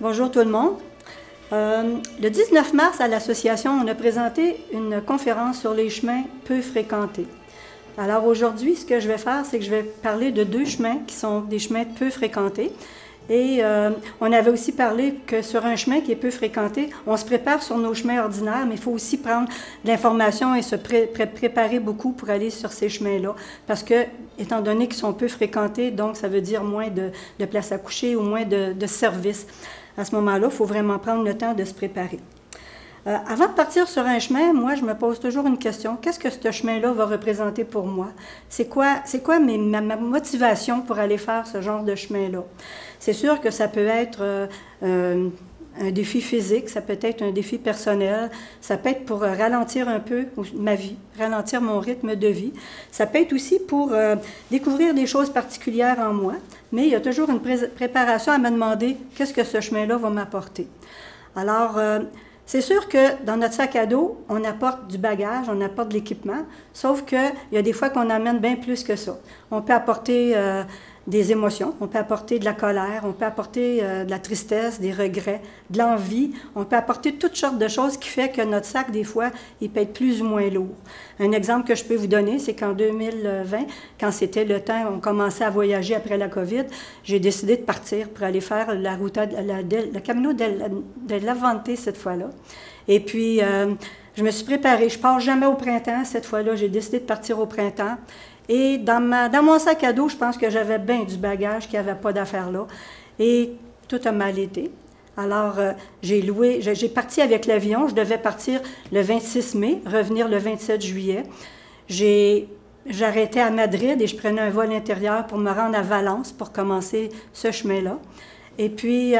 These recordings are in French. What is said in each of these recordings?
Bonjour tout le monde. Le 19 mars, à l'association, on a présenté une conférence sur les chemins peu fréquentés. Alors aujourd'hui, ce que je vais faire, c'est que je vais parler de deux chemins qui sont des chemins peu fréquentés. Et on avait aussi parlé que sur un chemin qui est peu fréquenté, on se prépare sur nos chemins ordinaires, mais il faut aussi prendre de l'information et se préparer beaucoup pour aller sur ces chemins-là. Parce que, étant donné qu'ils sont peu fréquentés, donc ça veut dire moins de place à coucher ou moins de services. À ce moment-là, il faut vraiment prendre le temps de se préparer. Avant de partir sur un chemin, moi, je me pose toujours une question. Qu'est-ce que ce chemin-là va représenter pour moi? C'est quoi ma motivation pour aller faire ce genre de chemin-là? C'est sûr que ça peut être un défi physique, ça peut être un défi personnel, ça peut être pour ralentir un peu ma vie, ralentir mon rythme de vie. Ça peut être aussi pour découvrir des choses particulières en moi, mais il y a toujours une préparation à me demander qu'est-ce que ce chemin-là va m'apporter. Alors, c'est sûr que dans notre sac à dos, on apporte du bagage, on apporte de l'équipement, sauf qu'il y a des fois qu'on amène bien plus que ça. On peut apporter des émotions, on peut apporter de la colère, on peut apporter de la tristesse, des regrets, de l'envie, on peut apporter toutes sortes de choses qui fait que notre sac, des fois, il peut être plus ou moins lourd. Un exemple que je peux vous donner, c'est qu'en 2020, quand c'était le temps, on commençait à voyager après la COVID, j'ai décidé de partir pour aller faire la route, le Camino de l'Avante cette fois-là. Et puis, je me suis préparée. Je ne pars jamais au printemps. Cette fois-là, j'ai décidé de partir au printemps. Et dans mon sac à dos, je pense que j'avais bien du bagage, qu'il n'y avait pas d'affaires là. Et tout a mal été. Alors, j'ai parti avec l'avion. Je devais partir le 26 mai, revenir le 27 juillet. J'arrêtais à Madrid et je prenais un vol intérieur pour me rendre à Valence pour commencer ce chemin-là. Et puis,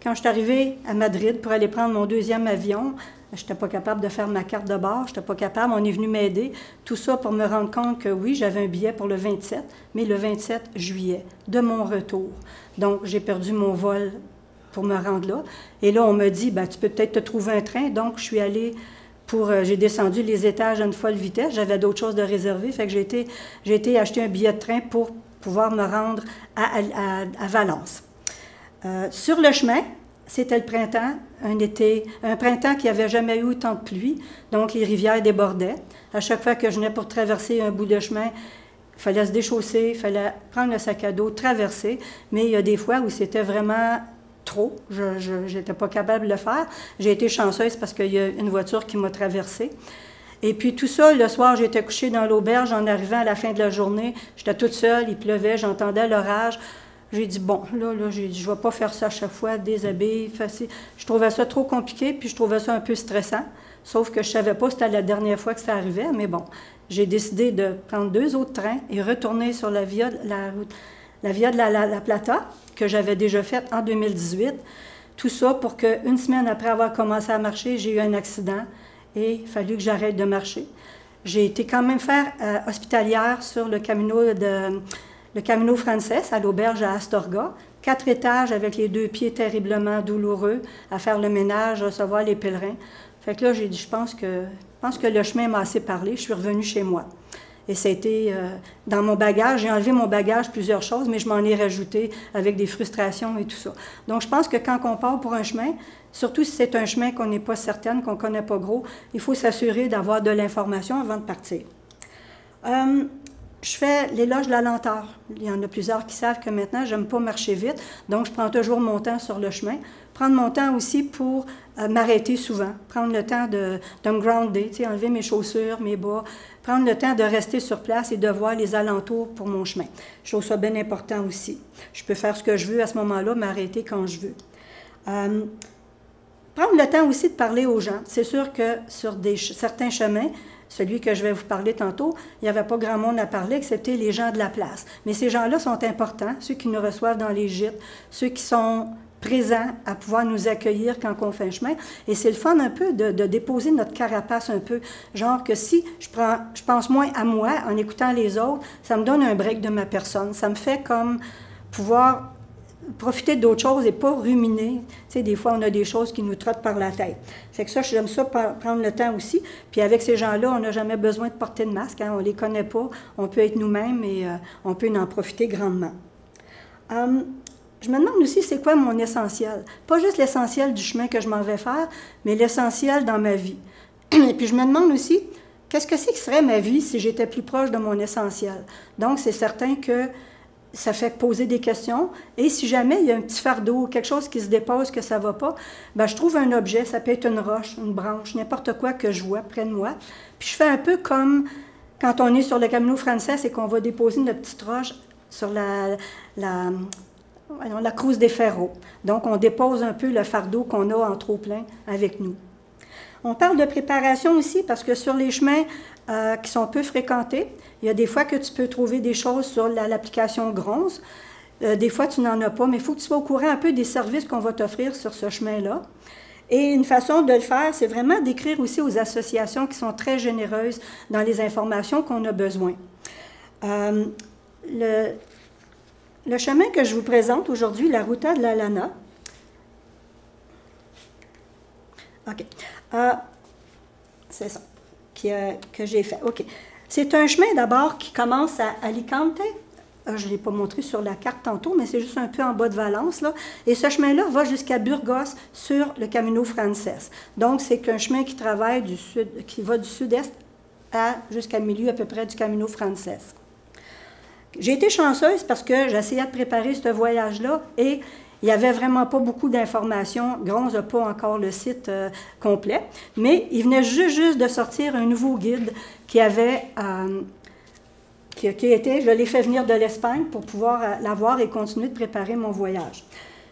quand je suis arrivée à Madrid pour aller prendre mon deuxième avion, je n'étais pas capable de faire ma carte de bord, je n'étais pas capable, on est venu m'aider. Tout ça pour me rendre compte que oui, j'avais un billet pour le 27, mais le 27 juillet, de mon retour. Donc, j'ai perdu mon vol pour me rendre là. Et là, on me dit, ben, tu peux peut-être te trouver un train. Donc, je suis allée j'ai descendu les étages à une folle vitesse. J'avais d'autres choses de réserver. Fait que j'ai été acheter un billet de train pour pouvoir me rendre à Valence. Sur le chemin, c'était le printemps, un printemps qui n'avait jamais eu autant de pluie, donc les rivières débordaient. À chaque fois que je venais pour traverser un bout de chemin, il fallait se déchausser, il fallait prendre le sac à dos, traverser, mais il y a des fois où c'était vraiment trop, je n'étais pas capable de le faire. J'ai été chanceuse parce qu'il y a une voiture qui m'a traversée. Et puis tout ça, le soir, j'étais couchée dans l'auberge, en arrivant à la fin de la journée, j'étais toute seule, il pleuvait, j'entendais l'orage. J'ai dit, bon, là j'ai dit, je ne vais pas faire ça à chaque fois, déshabiller, facile. Je trouvais ça trop compliqué, puis je trouvais ça un peu stressant. Sauf que je ne savais pas si c'était la dernière fois que ça arrivait, mais bon, j'ai décidé de prendre 2 autres trains et retourner sur la Via de la Plata, que j'avais déjà faite en 2018. Tout ça pour qu'une semaine après avoir commencé à marcher, j'ai eu un accident et il fallu que j'arrête de marcher. J'ai été quand même faire hospitalière sur le Camino Frances, à l'auberge à Astorga, 4 étages avec les 2 pieds terriblement douloureux, à faire le ménage, recevoir les pèlerins. Fait que là, j'ai dit, je pense que le chemin m'a assez parlé, je suis revenue chez moi. Et ça a été dans mon bagage, j'ai enlevé mon bagage plusieurs choses, mais je m'en ai rajouté avec des frustrations et tout ça. Donc, je pense que quand on part pour un chemin, surtout si c'est un chemin qu'on n'est pas certaine, qu'on ne connaît pas gros, il faut s'assurer d'avoir de l'information avant de partir. Je fais l'éloge de la lenteur. Il y en a plusieurs qui savent que maintenant, je n'aime pas marcher vite, donc je prends toujours mon temps sur le chemin. Prendre mon temps aussi pour m'arrêter souvent, prendre le temps de me grounder, enlever mes chaussures, mes bas, prendre le temps de rester sur place et de voir les alentours pour mon chemin. Je trouve ça bien important aussi. Je peux faire ce que je veux à ce moment-là, m'arrêter quand je veux. Prendre le temps aussi de parler aux gens. C'est sûr que sur certains chemins, celui que je vais vous parler tantôt, il n'y avait pas grand monde à parler, excepté les gens de la place. Mais ces gens-là sont importants, ceux qui nous reçoivent dans les gîtes, ceux qui sont présents à pouvoir nous accueillir quand on fait un chemin. Et c'est le fun un peu de déposer notre carapace un peu. Genre que si je pense moins à moi en écoutant les autres, ça me donne un break de ma personne. Ça me fait comme pouvoir profiter d'autres choses et pas ruminer. Tu sais, des fois, on a des choses qui nous trottent par la tête. Fait que ça, j'aime ça prendre le temps aussi. Puis avec ces gens-là, on n'a jamais besoin de porter de masque. Hein, on ne les connaît pas. On peut être nous-mêmes et on peut en profiter grandement. je me demande aussi c'est quoi mon essentiel. Pas juste l'essentiel du chemin que je m'en vais faire, mais l'essentiel dans ma vie. Et puis je me demande aussi, qu'est-ce que c'est qui serait ma vie si j'étais plus proche de mon essentiel? Donc c'est certain que ça fait poser des questions. Et si jamais il y a un petit fardeau, quelque chose qui se dépose, que ça ne va pas, bien, je trouve un objet, ça peut être une roche, une branche, n'importe quoi que je vois près de moi. Puis je fais un peu comme quand on est sur le Camino Frances et qu'on va déposer notre petite roche sur la crouse des Ferros. Donc, on dépose un peu le fardeau qu'on a en trop-plein avec nous. On parle de préparation aussi parce que sur les chemins qui sont peu fréquentés, il y a des fois que tu peux trouver des choses sur l'application Gronze. Des fois, tu n'en as pas, mais il faut que tu sois au courant un peu des services qu'on va t'offrir sur ce chemin-là. Et une façon de le faire, c'est vraiment d'écrire aussi aux associations qui sont très généreuses dans les informations qu'on a besoin. Le chemin que je vous présente aujourd'hui, la Ruta de la Lana. OK. C'est ça que j'ai fait. OK. C'est un chemin d'abord qui commence à Alicante. Je ne l'ai pas montré sur la carte tantôt, mais c'est juste un peu en bas de Valence, là. Et ce chemin-là va jusqu'à Burgos sur le Camino Frances. Donc, c'est un chemin qui travaille qui va du sud-est jusqu'à milieu à peu près du Camino Frances. J'ai été chanceuse parce que j'essayais de préparer ce voyage-là et il n'y avait vraiment pas beaucoup d'informations. Gronze n'a pas encore le site complet, mais il venait juste de sortir un nouveau guide qui avait, qui était, je l'ai fait venir de l'Espagne pour pouvoir l'avoir et continuer de préparer mon voyage.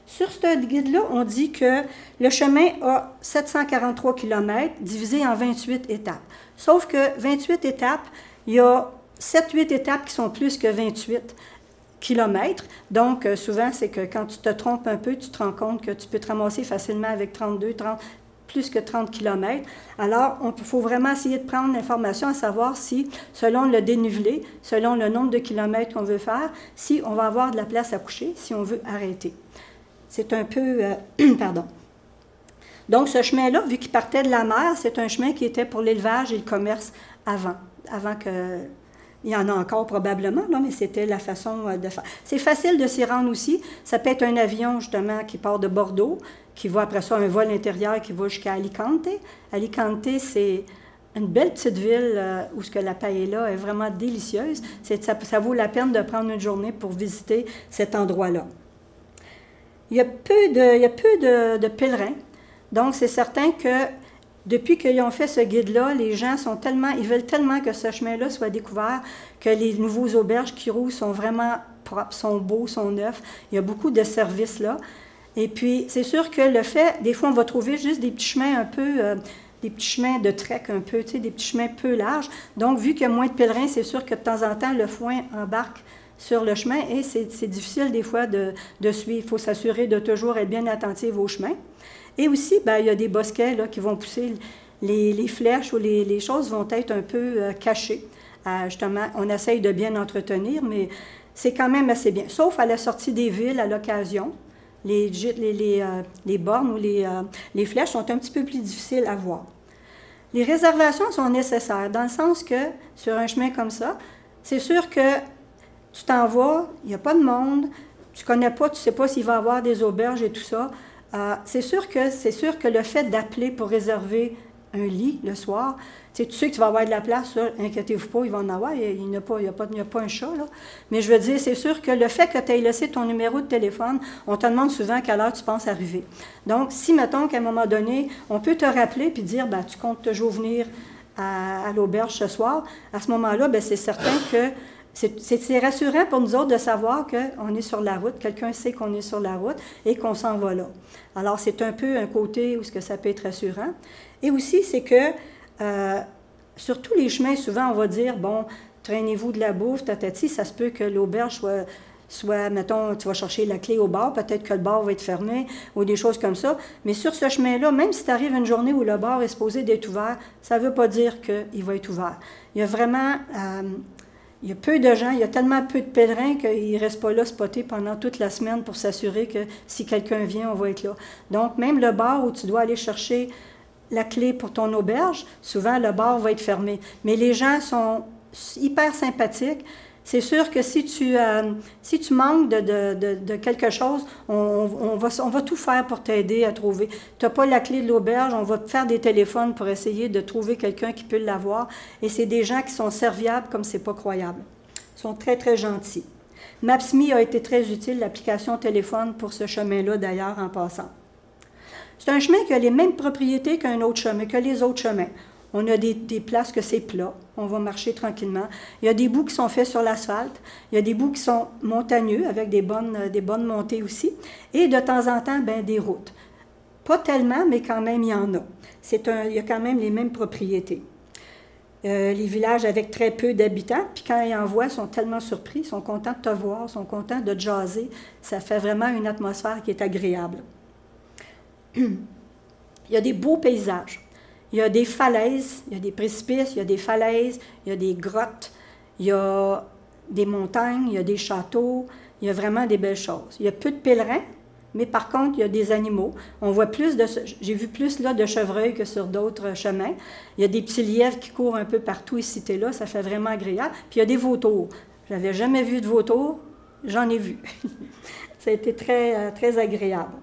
Sur ce guide-là, on dit que le chemin a 743 km divisé en 28 étapes. Sauf que 28 étapes, il y a 7-8 étapes qui sont plus que 28 km. Donc, souvent, c'est que quand tu te trompes un peu, tu te rends compte que tu peux te ramasser facilement avec plus que 30 km. Alors, il faut vraiment essayer de prendre l'information à savoir si, selon le dénivelé, selon le nombre de kilomètres qu'on veut faire, si on va avoir de la place à coucher, si on veut arrêter. C'est un peu... pardon. Donc, ce chemin-là, vu qu'il partait de la mer, c'est un chemin qui était pour l'élevage et le commerce avant que... Il y en a encore probablement, là, mais c'était la façon de faire. C'est facile de s'y rendre aussi. Ça peut être un avion, justement, qui part de Bordeaux, qui va après ça un vol intérieur qui va jusqu'à Alicante. Alicante, c'est une belle petite ville où la paella est vraiment délicieuse. Ça vaut la peine de prendre une journée pour visiter cet endroit-là. Il y a peu de pèlerins, donc c'est certain que depuis qu'ils ont fait ce guide-là, les gens ils veulent tellement que ce chemin-là soit découvert que les nouveaux auberges qui roulent sont vraiment propres, sont beaux, sont neufs. Il y a beaucoup de services là. Et puis, c'est sûr que le fait, des fois, on va trouver juste des petits chemins un peu, des petits chemins de trek un peu, tu sais, des petits chemins peu larges. Donc, vu qu'il y a moins de pèlerins, c'est sûr que de temps en temps, le foin embarque sur le chemin et c'est difficile des fois de suivre. Il faut s'assurer de toujours être bien attentif au chemin. Et aussi, bien, il y a des bosquets là, qui vont pousser, les flèches ou les choses vont être un peu cachées. Justement, on essaye de bien entretenir, mais c'est quand même assez bien. Sauf à la sortie des villes, à l'occasion, les bornes ou les flèches sont un petit peu plus difficiles à voir. Les réservations sont nécessaires, dans le sens que, sur un chemin comme ça, c'est sûr que tu t'en vas, il n'y a pas de monde, tu ne connais pas, tu ne sais pas s'il va y avoir des auberges et tout ça. C'est sûr que le fait d'appeler pour réserver un lit le soir, tu sais que tu vas avoir de la place, inquiétez-vous pas, il va en avoir, il n'y a pas un chat, là. Mais je veux dire, c'est sûr que le fait que tu aies laissé ton numéro de téléphone, on te demande souvent à quelle heure tu penses arriver. Donc, si, mettons qu'à un moment donné, on peut te rappeler puis dire, ben, tu comptes toujours venir à l'auberge ce soir, à ce moment-là, ben, c'est certain que c'est rassurant pour nous autres de savoir qu'on est sur la route, quelqu'un sait qu'on est sur la route et qu'on s'en va là. Alors, c'est un peu un côté où ça peut être rassurant. Et aussi, c'est que sur tous les chemins, souvent, on va dire, bon, traînez-vous de la bouffe, tatati, ça se peut que l'auberge soit, mettons, tu vas chercher la clé au bar, peut-être que le bar va être fermé ou des choses comme ça. Mais sur ce chemin-là, même si tu arrives une journée où le bar est supposé d'être ouvert, ça ne veut pas dire qu'il va être ouvert. Il y a vraiment... il y a peu de gens, il y a tellement peu de pèlerins qu'ils ne restent pas là spotés pendant toute la semaine pour s'assurer que si quelqu'un vient, on va être là. Donc, même le bar où tu dois aller chercher la clé pour ton auberge, souvent le bar va être fermé. Mais les gens sont hyper sympathiques. C'est sûr que si tu manques de quelque chose, on va tout faire pour t'aider à trouver. Tu n'as pas la clé de l'auberge, on va te faire des téléphones pour essayer de trouver quelqu'un qui peut l'avoir. Et c'est des gens qui sont serviables comme c'est pas croyable. Ils sont très, très gentils. Maps.me a été très utile, l'application téléphone, pour ce chemin-là, d'ailleurs, en passant. C'est un chemin qui a les mêmes propriétés qu'un autre chemin, que les autres chemins. On a des places que c'est plat, on va marcher tranquillement. Il y a des bouts qui sont faits sur l'asphalte, il y a des bouts qui sont montagneux, avec des bonnes montées aussi, et de temps en temps, ben, des routes. Pas tellement, mais quand même, il y en a. Il y a quand même les mêmes propriétés. Les villages avec très peu d'habitants, puis quand ils en voient, ils sont tellement surpris, ils sont contents de te voir, ils sont contents de te jaser. Ça fait vraiment une atmosphère qui est agréable. Il y a des beaux paysages. Il y a des falaises, il y a des précipices, il y a des falaises, il y a des grottes, il y a des montagnes, il y a des châteaux, il y a vraiment des belles choses. Il y a peu de pèlerins, mais par contre, il y a des animaux. On voit j'ai vu plus là de chevreuils que sur d'autres chemins. Il y a des petits lièvres qui courent un peu partout ici et là, ça fait vraiment agréable. Puis il y a des vautours. Je n'avais jamais vu de vautours, j'en ai vu. Ça a été très, très agréable.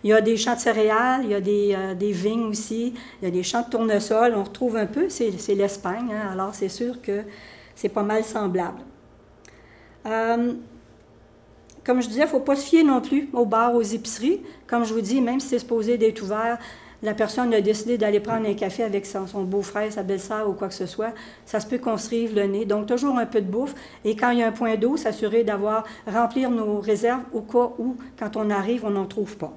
Il y a des champs de céréales, il y a des vignes aussi, il y a des champs de tournesol. On retrouve un peu, c'est l'Espagne, hein, alors c'est sûr que c'est pas mal semblable. Comme je disais, il ne faut pas se fier non plus aux bars, aux épiceries. Comme je vous dis, même si c'est supposé d'être ouvert, la personne a décidé d'aller prendre un café avec son beau-frère, sa belle-sœur ou quoi que ce soit, ça se peut qu'on se rive le nez. Donc, toujours un peu de bouffe. Et quand il y a un point d'eau, s'assurer remplir nos réserves au cas où, quand on arrive, on n'en trouve pas.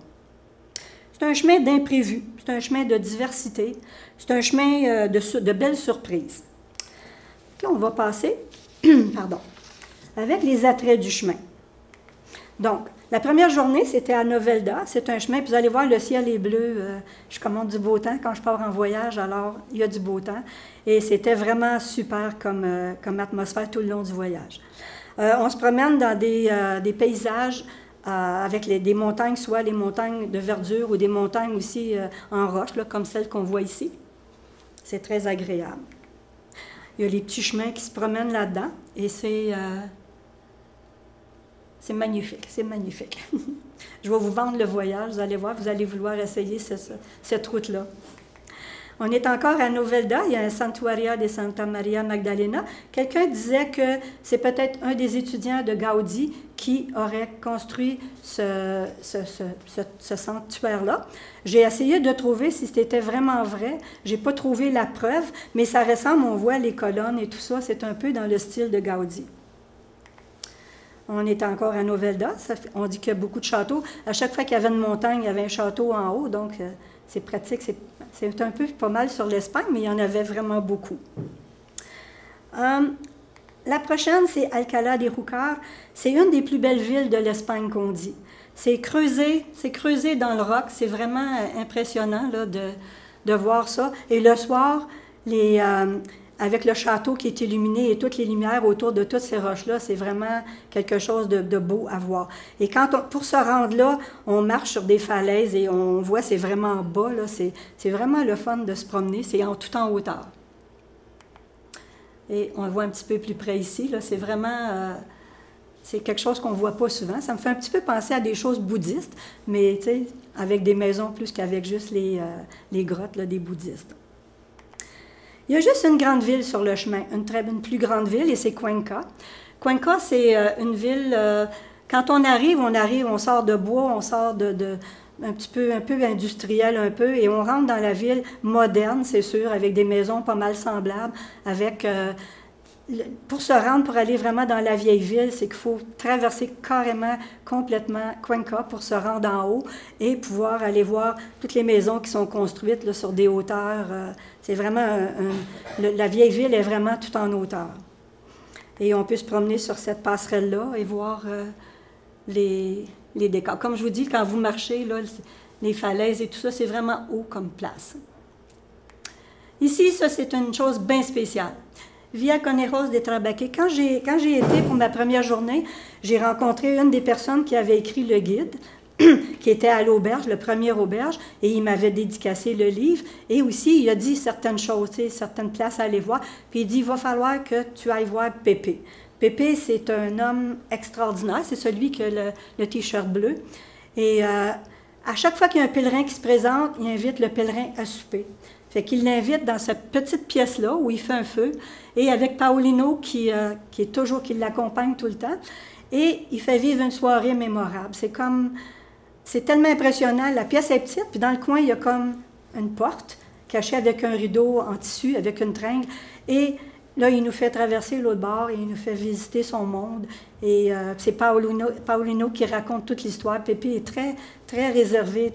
C'est un chemin d'imprévu, c'est un chemin de diversité, c'est un chemin de belles surprises. Là, on va passer, pardon, avec les attraits du chemin. Donc, la première journée, c'était à Novelda, c'est un chemin, puis vous allez voir, le ciel est bleu, je commande du beau temps quand je pars en voyage, alors il y a du beau temps, et c'était vraiment super comme atmosphère tout le long du voyage. On se promène dans des paysages avec des montagnes, soit les montagnes de verdure ou des montagnes aussi en roche, là, comme celles qu'on voit ici. C'est très agréable. Il y a les petits chemins qui se promènent là-dedans et c'est magnifique, c'est magnifique. Je vais vous vendre le voyage, vous allez voir, vous allez vouloir essayer cette route-là. On est encore à Novelda, il y a un Santuaria de Santa Maria Magdalena. Quelqu'un disait que c'est peut-être un des étudiants de Gaudi qui aurait construit ce sanctuaire-là. J'ai essayé de trouver si c'était vraiment vrai. Je n'ai pas trouvé la preuve, mais ça ressemble, on voit les colonnes et tout ça, c'est un peu dans le style de Gaudi. On est encore à Novelda, on dit qu'il y a beaucoup de châteaux. À chaque fois qu'il y avait une montagne, il y avait un château en haut, donc c'est pratique, c'est un peu pas mal sur l'Espagne, mais il y en avait vraiment beaucoup. La prochaine, c'est Alcalá de Júcar. C'est une des plus belles villes de l'Espagne qu'on dit. C'est creusé dans le roc, c'est vraiment impressionnant là, de voir ça. Et le soir, avec le château qui est illuminé et toutes les lumières autour de toutes ces roches-là, c'est vraiment quelque chose de beau à voir. Et pour se rendre là, on marche sur des falaises et on voit, c'est vraiment bas, là, c'est vraiment le fun de se promener, c'est tout en hauteur. Et on le voit un petit peu plus près ici, là, c'est vraiment, c'est quelque chose qu'on ne voit pas souvent. Ça me fait un petit peu penser à des choses bouddhistes, mais tu sais, avec des maisons plus qu'avec juste les grottes là, des bouddhistes. Il y a juste une grande ville sur le chemin, une plus grande ville, et c'est Cuenca. Cuenca, c'est une ville, quand on arrive, on sort de bois, on sort un peu industriel un peu, et on rentre dans la ville moderne, c'est sûr, avec des maisons pas mal semblables, pour se rendre, pour aller vraiment dans la vieille ville, c'est qu'il faut traverser carrément, complètement Cuenca pour se rendre en haut et pouvoir aller voir toutes les maisons qui sont construites là, sur des hauteurs. C'est vraiment la vieille ville est vraiment tout en hauteur. Et on peut se promener sur cette passerelle-là et voir les décors. Comme je vous dis, quand vous marchez, là, les falaises et tout ça, c'est vraiment haut comme place. Ici, ça, c'est une chose bien spéciale. Via Conejos de Trabaque. Quand j'ai été pour ma première journée, j'ai rencontré une des personnes qui avait écrit le guide, qui était à l'auberge, le premier auberge, et il m'avait dédicacé le livre. Et aussi, il a dit certaines choses, certaines places à aller voir. Puis il dit, il va falloir que tu ailles voir Pépé. Pépé, c'est un homme extraordinaire. C'est celui qui a le T-shirt bleu. Et à chaque fois qu'il y a un pèlerin qui se présente, il invite le pèlerin à souper. Fait qu'il l'invite dans cette petite pièce-là où il fait un feu, et avec Paolino qui l'accompagne tout le temps, et il fait vivre une soirée mémorable. C'est tellement impressionnant. La pièce est petite, puis dans le coin, il y a comme une porte cachée avec un rideau en tissu, avec une tringle, et là, il nous fait traverser l'autre bord et il nous fait visiter son monde. Et c'est Paolino qui raconte toute l'histoire. Pépé est très, très réservé,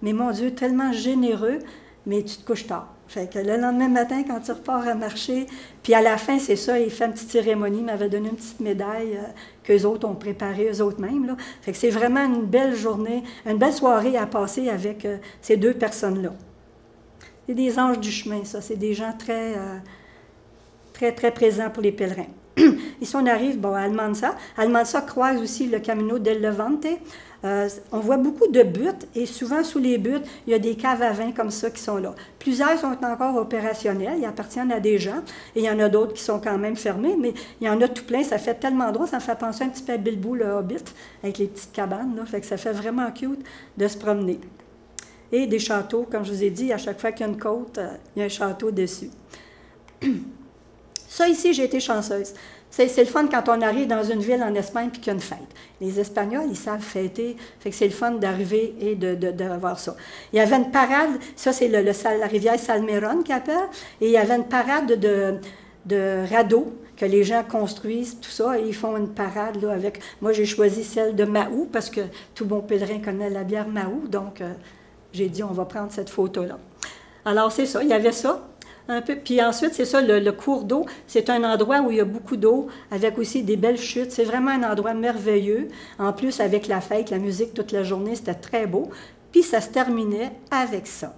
mais mon Dieu, tellement généreux, mais tu te couches tard. Fait que le lendemain matin, quand tu repars à marcher, puis à la fin, c'est ça, il fait une petite cérémonie, il m'avait donné une petite médaille qu'eux autres ont préparée, eux autres mêmes. Là. Fait que c'est vraiment une belle journée, une belle soirée à passer avec ces deux personnes-là. C'est des anges du chemin, ça. C'est des gens très, très présents pour les pèlerins. Ici, on arrive à Almansa. Almansa croise aussi le Camino del Levante. On voit beaucoup de buttes, et souvent sous les buttes, il y a des caves à vin comme ça qui sont là. Plusieurs sont encore opérationnels, ils appartiennent à des gens, et il y en a d'autres qui sont quand même fermés, mais il y en a tout plein, ça fait tellement drôle, ça me fait penser un petit peu à Bilbo le Hobbit, avec les petites cabanes, là, fait que ça fait vraiment cute de se promener. Et des châteaux, comme je vous ai dit, à chaque fois qu'il y a une côte, il y a un château dessus. Ça, ici, j'ai été chanceuse. C'est le fun quand on arrive dans une ville en Espagne et qu'il y a une fête. Les Espagnols, ils savent fêter, fait que c'est le fun d'arriver et de voir ça. Il y avait une parade, ça c'est la rivière Salmerón qui appelle, et il y avait une parade de radeaux que les gens construisent, tout ça, et ils font une parade là, avec... Moi, j'ai choisi celle de Mahou, parce que tout bon pèlerin connaît la bière Mahou, donc j'ai dit, on va prendre cette photo-là. Alors, c'est ça, il y avait ça. Un peu. Puis ensuite, c'est ça, le cours d'eau, c'est un endroit où il y a beaucoup d'eau, avec aussi des belles chutes. C'est vraiment un endroit merveilleux. En plus, avec la fête, la musique toute la journée, c'était très beau. Puis ça se terminait avec ça.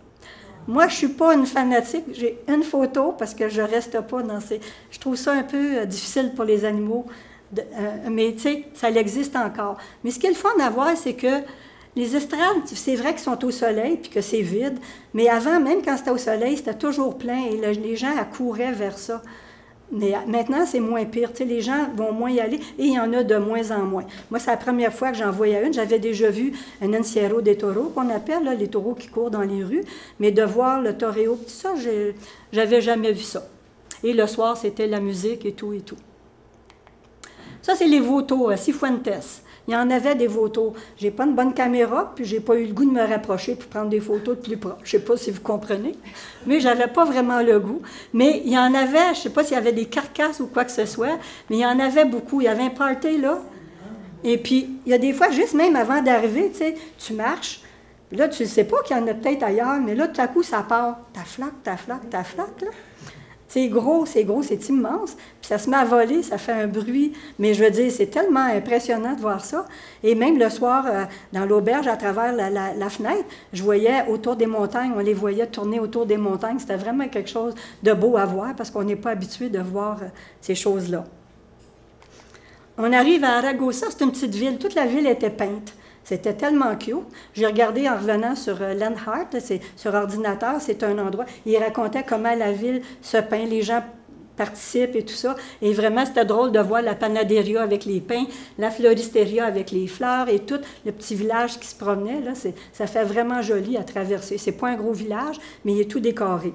Moi, je ne suis pas une fanatique. J'ai une photo parce que je ne reste pas dans ces... Je trouve ça un peu difficile pour les animaux. Mais tu sais, ça existe encore. Mais ce qui est le fun à voir, c'est que les estrades, c'est vrai qu'ils sont au soleil puis que c'est vide, mais avant, même quand c'était au soleil, c'était toujours plein et les gens accouraient vers ça. Mais maintenant, c'est moins pire. Tu sais, les gens vont moins y aller et il y en a de moins en moins. Moi, c'est la première fois que j'en voyais une. J'avais déjà vu un encierro des taureaux, qu'on appelle, là, les taureaux qui courent dans les rues, mais de voir le toreo, tout ça, j'avais jamais vu ça. Et le soir, c'était la musique et tout et tout. Ça, c'est les vautours, Cifuentes. Il y en avait des vautours. J'ai pas une bonne caméra, puis j'ai pas eu le goût de me rapprocher pour prendre des photos de plus proche. Je sais pas si vous comprenez, mais j'avais pas vraiment le goût. Mais il y en avait, je sais pas s'il y avait des carcasses ou quoi que ce soit, mais il y en avait beaucoup. Il y avait un party là. Et puis, il y a des fois, juste même avant d'arriver, tu sais, tu marches, puis là, tu ne sais pas qu'il y en a peut-être ailleurs, mais là, tout à coup, ça part. Ta flaque, là. C'est gros, c'est immense, puis ça se met à voler, ça fait un bruit, mais je veux dire, c'est tellement impressionnant de voir ça. Et même le soir, dans l'auberge, à travers la fenêtre, je voyais autour des montagnes, on les voyait tourner autour des montagnes, c'était vraiment quelque chose de beau à voir, parce qu'on n'est pas habitué de voir ces choses-là. On arrive à Aragosa, c'est une petite ville, toute la ville était peinte. C'était tellement cute. J'ai regardé en revenant sur Landhart, c'est sur ordinateur, c'est un endroit. Il racontait comment la ville se peint, les gens participent et tout ça. Et vraiment, c'était drôle de voir la panaderia avec les pins, la floristeria avec les fleurs et tout, le petit village qui se promenait. Là, ça fait vraiment joli à traverser. C'est pas un gros village, mais il est tout décoré.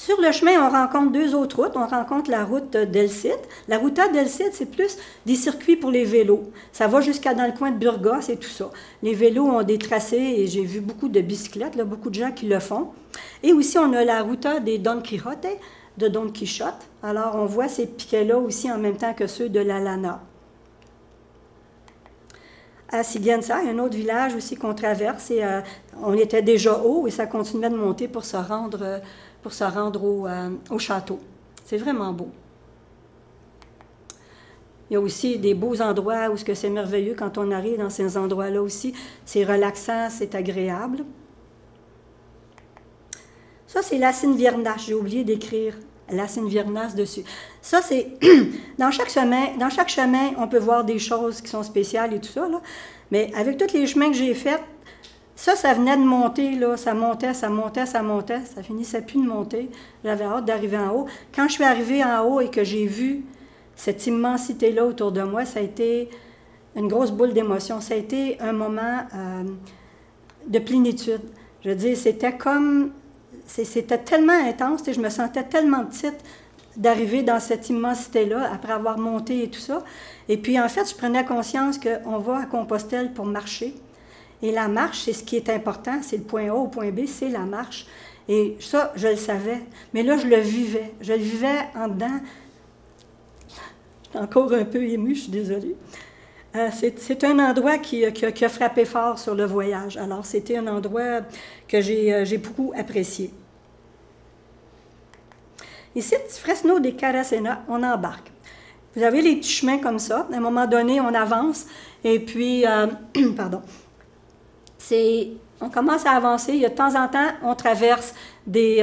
Sur le chemin, on rencontre deux autres routes. On rencontre la route del Cid. La Ruta del Cid, c'est plus des circuits pour les vélos. Ça va jusqu'à dans le coin de Burgos et tout ça. Les vélos ont des tracés et j'ai vu beaucoup de bicyclettes, là, beaucoup de gens qui le font. Et aussi, on a la Ruta des Don Quijote, de Don Quichotte. Alors, on voit ces piquets-là aussi en même temps que ceux de la Lana. À Sigüenza, il y a un autre village aussi qu'on traverse. Et, on était déjà haut et ça continuait de monter pour se rendre au château. C'est vraiment beau. Il y a aussi des beaux endroits où c'est merveilleux quand on arrive dans ces endroits-là aussi. C'est relaxant, c'est agréable. Ça, c'est Las Inviernas. J'ai oublié d'écrire Las Inviernas dessus. Ça, c'est... dans chaque chemin, on peut voir des choses qui sont spéciales et tout ça, là. Mais avec tous les chemins que j'ai faits, Ça venait de monter, là, ça montait, ça montait, ça montait, ça finissait plus de monter. J'avais hâte d'arriver en haut. Quand je suis arrivée en haut et que j'ai vu cette immensité-là autour de moi, ça a été une grosse boule d'émotion. Ça a été un moment de plénitude. Je veux dire, c'était comme... C'était tellement intense, et je me sentais tellement petite d'arriver dans cette immensité-là, après avoir monté et tout ça. Et puis, en fait, je prenais conscience qu'on va à Compostelle pour marcher. Et la marche, c'est ce qui est important, c'est le point A au point B, c'est la marche. Et ça, je le savais. Mais là, je le vivais. Je le vivais en dedans. Je suis encore un peu émue, je suis désolée. C'est un endroit qui a frappé fort sur le voyage. Alors, c'était un endroit que j'ai beaucoup apprécié. Ici, Fresno de Carasena, on embarque. Vous avez les petits chemins comme ça. À un moment donné, on avance. Et puis, pardon. On commence à avancer. Il y a de temps en temps, on traverse des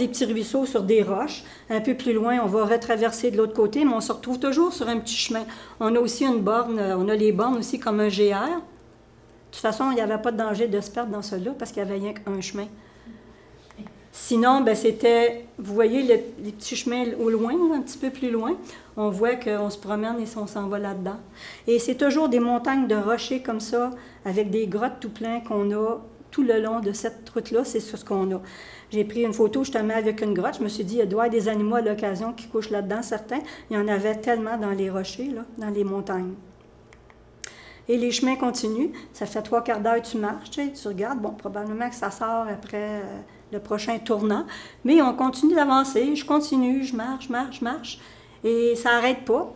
petits ruisseaux sur des roches. Un peu plus loin, on va retraverser de l'autre côté, mais on se retrouve toujours sur un petit chemin. On a aussi une borne, on a les bornes aussi comme un GR. De toute façon, il n'y avait pas de danger de se perdre dans celui-là parce qu'il n'y avait rien qu'un chemin. Sinon, ben, c'était, vous voyez les petits chemins au loin, un petit peu plus loin, on voit qu'on se promène et on s'en va là-dedans. Et c'est toujours des montagnes de rochers comme ça, avec des grottes tout plein qu'on a tout le long de cette route-là, c'est ce qu'on a. J'ai pris une photo justement avec une grotte, je me suis dit, il doit y avoir des animaux à l'occasion qui couchent là-dedans, certains. Il y en avait tellement dans les rochers, là, dans les montagnes. Et les chemins continuent, ça fait 3/4 d'heure que tu marches, tu regardes, bon, probablement que ça sort après le prochain tournant, mais on continue d'avancer, je continue, je marche, et ça n'arrête pas.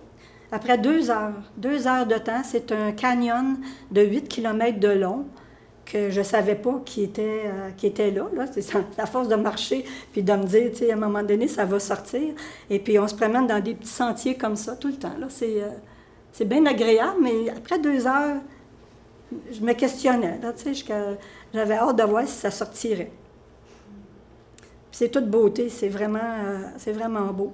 Après 2 heures de temps, c'est un canyon de 8 km de long que je ne savais pas qui était là. C'est à force de marcher, puis de me dire, tu sais, à un moment donné, ça va sortir. Et puis on se promène dans des petits sentiers comme ça tout le temps. C'est bien agréable, mais après 2 heures, je me questionnais. J'avais hâte de voir si ça sortirait. C'est toute beauté, c'est vraiment beau.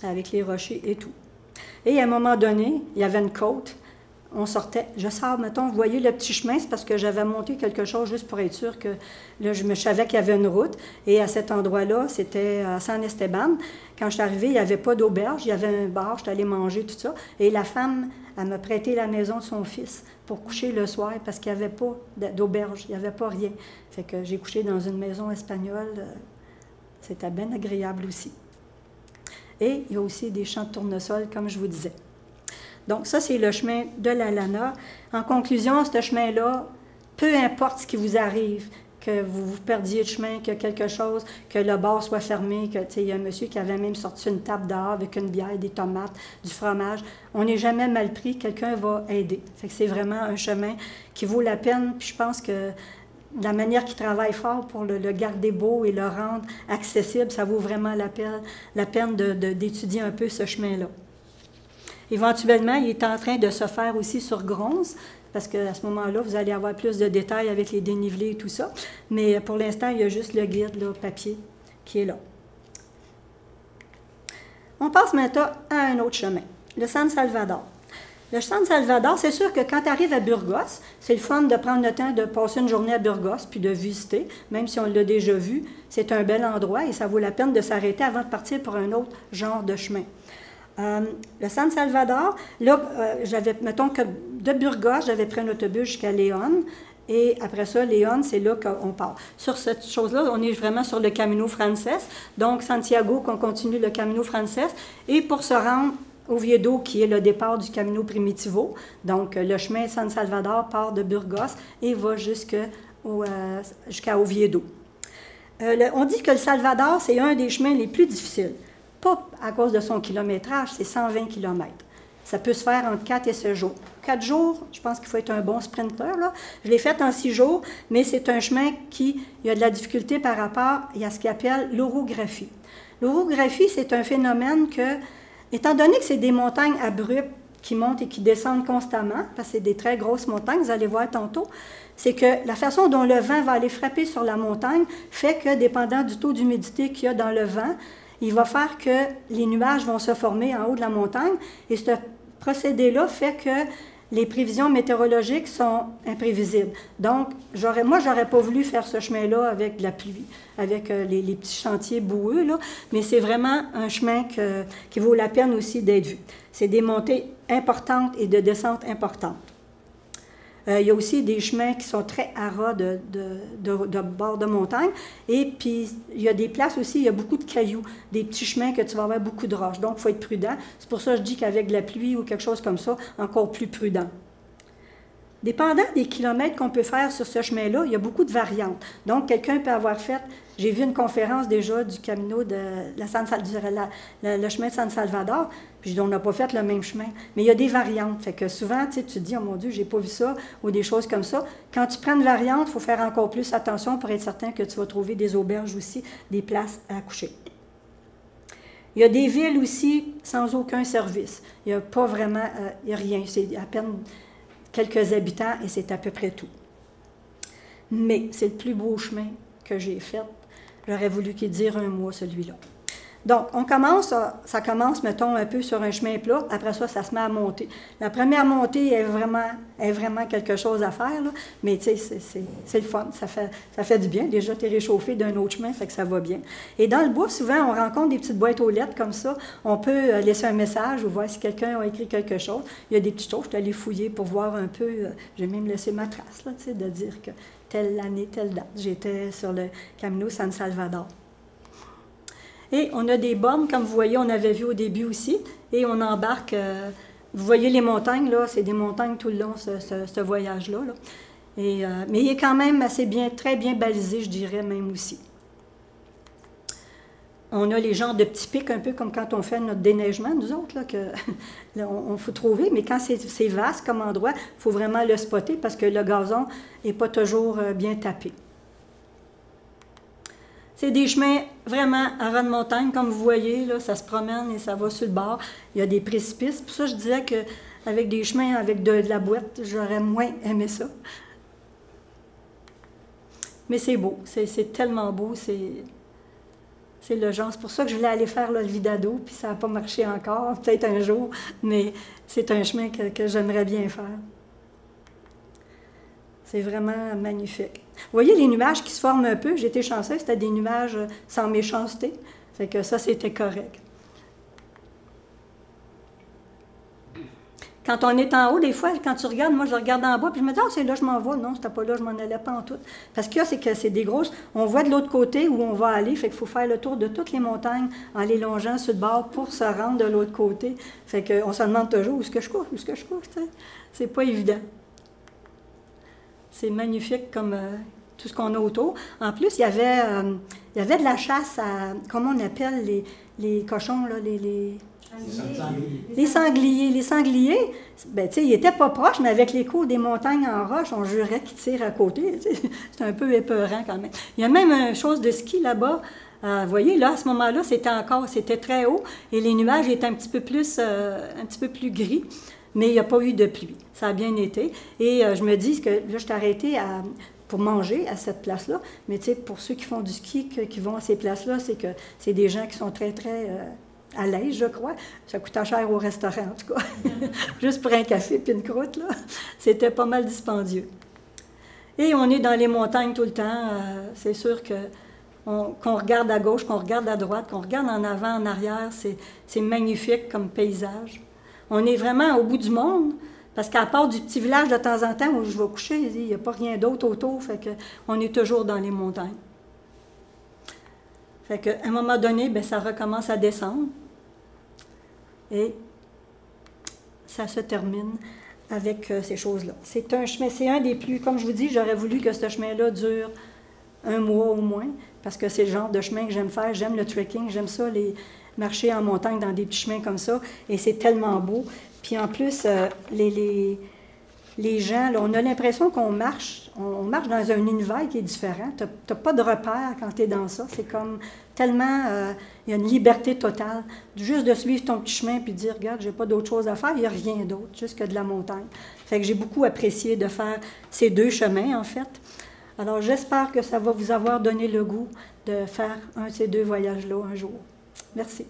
Avec les rochers et tout. Et à un moment donné, il y avait une côte, on sortait, je sors, mettons, vous voyez le petit chemin, c'est parce que j'avais monté quelque chose juste pour être sûr que, là, je savais qu'il y avait une route, et à cet endroit-là, c'était à San Esteban. Quand je suis arrivée, il n'y avait pas d'auberge, il y avait un bar, j'étais allée manger, tout ça, et la femme, elle m'a prêté la maison de son fils pour coucher le soir, parce qu'il n'y avait pas d'auberge, il n'y avait pas rien. Fait que j'ai couché dans une maison espagnole, c'était bien agréable aussi. Et il y a aussi des champs de tournesol, comme je vous disais. Donc, ça, c'est le chemin de la Lana. En conclusion, ce chemin-là, peu importe ce qui vous arrive, que vous vous perdiez de chemin, que quelque chose, que le bar soit fermé, que, tu sais, il y a un monsieur qui avait même sorti une table dehors avec une bière, des tomates, du fromage. On n'est jamais mal pris, quelqu'un va aider. Fait que c'est vraiment un chemin qui vaut la peine, puis je pense que la manière qu'il travaille fort pour le garder beau et le rendre accessible, ça vaut vraiment la peine d'étudier un peu ce chemin-là. Éventuellement, il est en train de se faire aussi sur Gronze, parce qu'à ce moment-là, vous allez avoir plus de détails avec les dénivelés et tout ça. Mais pour l'instant, il y a juste le guide, là, papier, qui est là. On passe maintenant à un autre chemin, le San Salvador. Le San Salvador, c'est sûr que quand tu arrives à Burgos, c'est le fun de prendre le temps de passer une journée à Burgos puis de visiter, même si on l'a déjà vu. C'est un bel endroit et ça vaut la peine de s'arrêter avant de partir pour un autre genre de chemin. Le San Salvador, là, mettons que de Burgos, j'avais pris un autobus jusqu'à Léon. Et après ça, Léon, c'est là qu'on part. Sur cette chose-là, on est vraiment sur le Camino Frances. Donc, Santiago, qu'on continue le Camino Frances. Et pour se rendre Oviedo, qui est le départ du Camino Primitivo. Donc, le chemin San Salvador part de Burgos et va jusqu'à Oviedo. On dit que le Salvador, c'est un des chemins les plus difficiles. Pas à cause de son kilométrage, c'est 120 km. Ça peut se faire entre 4 et 7 jours. 4 jours, je pense qu'il faut être un bon sprinter, là. Je l'ai fait en 6 jours, mais c'est un chemin il y a de la difficulté par rapport à ce qu'il appelle l'orographie. L'orographie, c'est un phénomène que, étant donné que c'est des montagnes abruptes qui montent et qui descendent constamment, parce que c'est des très grosses montagnes, vous allez voir tantôt, c'est que la façon dont le vent va aller frapper sur la montagne fait que, dépendant du taux d'humidité qu'il y a dans le vent, il va faire que les nuages vont se former en haut de la montagne. Et ce procédé-là fait que les prévisions météorologiques sont imprévisibles. Donc, moi, j'aurais pas voulu faire ce chemin-là avec de la pluie, avec les petits chantiers boueux, là, mais c'est vraiment un chemin qui vaut la peine aussi d'être vu. C'est des montées importantes et de descentes importantes. Il y a aussi des chemins qui sont très à ras de bord de montagne. Et puis, il y a des places aussi, il y a beaucoup de cailloux, des petits chemins que tu vas avoir beaucoup de roches. Donc, il faut être prudent. C'est pour ça que je dis qu'avec de la pluie ou quelque chose comme ça, encore plus prudent. Dépendant des kilomètres qu'on peut faire sur ce chemin-là, il y a beaucoup de variantes. Donc, quelqu'un peut avoir fait, j'ai vu une conférence déjà du Camino de le chemin de San Salvador, puis on n'a pas fait le même chemin. Mais il y a des variantes. Fait que souvent, tu te dis, oh mon Dieu, j'ai pas vu ça, ou des choses comme ça. Quand tu prends une variante, il faut faire encore plus attention pour être certain que tu vas trouver des auberges aussi, des places à coucher. Il y a des villes aussi sans aucun service. Il n'y a pas vraiment, il n'y a rien. C'est à peine quelques habitants et c'est à peu près tout. Mais c'est le plus beau chemin que j'ai fait. J'aurais voulu qu'il dure un mois, celui-là. Donc, ça commence, mettons, un peu sur un chemin plat. Après ça, ça se met à monter. La première montée est vraiment quelque chose à faire, là. Mais tu sais, c'est le fun. Ça fait du bien. Déjà, tu es réchauffé d'un autre chemin, fait que ça va bien. Et dans le bois, souvent, on rencontre des petites boîtes aux lettres comme ça. On peut laisser un message ou voir si quelqu'un a écrit quelque chose. Il y a des petites choses. Je suis allée fouiller pour voir un peu. J'ai même laissé ma trace, là, tu sais, de dire que telle année, telle date. J'étais sur le Camino San Salvador. Et on a des bornes, comme vous voyez, on avait vu au début aussi, et on embarque, vous voyez les montagnes, là, c'est des montagnes tout le long, ce voyage-là. Là. Mais il est quand même très bien balisé, je dirais même aussi. On a les genres de petits pics, un peu comme quand on fait notre déneigement, nous autres, là, que on faut trouver, mais quand c'est vaste comme endroit, il faut vraiment le spotter parce que le gazon n'est pas toujours bien tapé. C'est des chemins vraiment à ras de montagne, comme vous voyez, là, ça se promène et ça va sur le bord. Il y a des précipices. Pour ça, je disais qu'avec des chemins avec de la boîte, j'aurais moins aimé ça. Mais c'est beau, c'est tellement beau, c'est le genre. C'est pour ça que je voulais aller faire là, le Vidado, puis ça n'a pas marché encore, peut-être un jour, mais c'est un chemin que j'aimerais bien faire. C'est vraiment magnifique. Vous voyez les nuages qui se forment un peu? J'étais chanceuse, c'était des nuages sans méchanceté. Fait que ça, c'était correct. Quand on est en haut, des fois, quand tu regardes, moi, je regarde en bas, puis je me dis, ah, c'est là que je m'en vais. Non, c'était pas là, je m'en allais pas en tout. Parce qu'il y a, c'est que c'est des grosses... On voit de l'autre côté où on va aller, fait qu'il faut faire le tour de toutes les montagnes en les longeant sur le bord pour se rendre de l'autre côté. Fait qu'on se demande toujours, où est-ce que je couche, tu sais? C'est pas évident. C'est magnifique comme tout ce qu'on a autour. En plus, il y avait de la chasse à, comment on appelle les cochons, là, les sangliers. Les sangliers, ben, tu sais, ils n'étaient pas proches, mais avec les cours des montagnes en roche, on jurait qu'ils tirent à côté. C'est un peu épeurant quand même. Il y a même une chose de ski là-bas. Vous voyez, là, à ce moment-là, c'était très haut et les nuages étaient un petit peu plus gris. Mais il n'y a pas eu de pluie. Ça a bien été. Et je me dis que là, je suis arrêtée pour manger à cette place-là. Mais tu sais, pour ceux qui font du ski, qui vont à ces places-là, c'est que c'est des gens qui sont très, très à l'aise, je crois. Ça coûtait cher au restaurant, en tout cas. Juste pour un café puis une croûte, là. C'était pas mal dispendieux. Et on est dans les montagnes tout le temps. C'est sûr que qu'on regarde à gauche, qu'on regarde à droite, qu'on regarde en avant, en arrière, c'est magnifique comme paysage. On est vraiment au bout du monde, parce qu'à part du petit village de temps en temps où je vais coucher, il n'y a pas rien d'autre autour, fait qu'on est toujours dans les montagnes. Fait qu'à un moment donné, bien, ça recommence à descendre, et ça se termine avec ces choses-là. C'est un chemin, c'est un des plus, comme je vous dis, j'aurais voulu que ce chemin-là dure un mois au moins, parce que c'est le genre de chemin que j'aime faire, j'aime le trekking, j'aime ça, marcher en montagne dans des petits chemins comme ça, et c'est tellement beau. Puis en plus, les gens, là, on a l'impression qu'on marche, dans un univers qui est différent. Tu n'as pas de repère quand tu es dans ça. C'est comme tellement, il y a une liberté totale. Juste de suivre ton petit chemin puis de dire, regarde, j'ai pas d'autre chose à faire, il n'y a rien d'autre, juste que de la montagne. Fait que j'ai beaucoup apprécié de faire ces deux chemins, en fait. Alors, j'espère que ça va vous avoir donné le goût de faire un de ces deux voyages-là un jour. Merci.